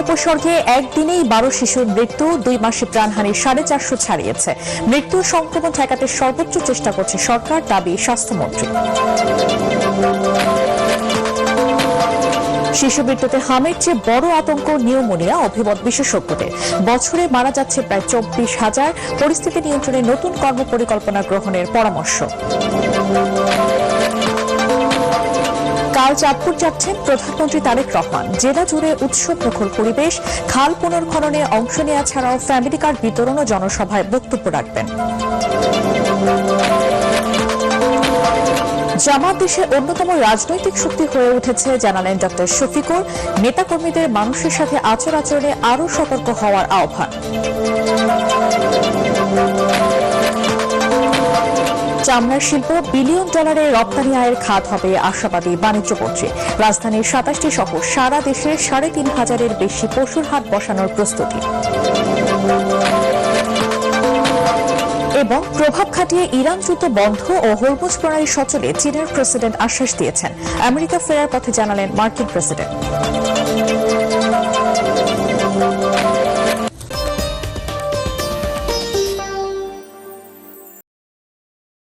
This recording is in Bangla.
উপসর্গে একদিনেই 12 শিশুর মৃত্যু, 2 মাসে প্রাণহানি 450 ছাড়িয়েছে। মৃত্যু সংক্রমণ ঠেকাতে সর্বোচ্চ চেষ্টা করছে সরকার, দাবি স্বাস্থ্যমন্ত্রী। শিশু মৃত্যুতে হামের চেয়ে বড় আতঙ্ক নিউমোনিয়া, অভিমত বিশেষজ্ঞদের। বছরে মারা যাচ্ছে প্রায় 24,000। পরিস্থিতি নিয়ন্ত্রণে নতুন কর্মপরিকল্পনা গ্রহণের পরামর্শ। কাল চাঁদপুর যাচ্ছেন প্রধানমন্ত্রী তারেক রহমান। জেলা জুড়ে উৎসব মুখর পরিবেশ। খাল পুনর্খননে অংশ নেওয়া ছাড়াও ফ্যামিলি কার্ড বিতরণ ও জনসভায় বক্তব্য রাখবেন। জামাত দেশের অন্যতম রাজনৈতিক শক্তি হয়ে উঠেছে জানালেন ডক্টর শফিকুর। নেতাকর্মীদের মানুষের সাথে আচরণে আরও সতর্ক হওয়ার আহ্বান। চামড়ার শিল্প বিলিয়ন ডলারের রপ্তানি আয়ের খাত হবে আশাবাদী বাণিজ্যমন্ত্রী। রাজধানীর 27টি সহ সারা দেশে 3,500-এর বেশি পশুর হাট বসানোর প্রস্তুতি। এবং প্রভাব খাটিয়ে ইরান যুদ্ধ বন্ধ ও হরমুজ প্রণালী সচলে চীনের প্রেসিডেন্ট আশ্বাস দিয়েছেন। আমেরিকা ফেরার পথে জানালেন মার্কিন প্রেসিডেন্ট।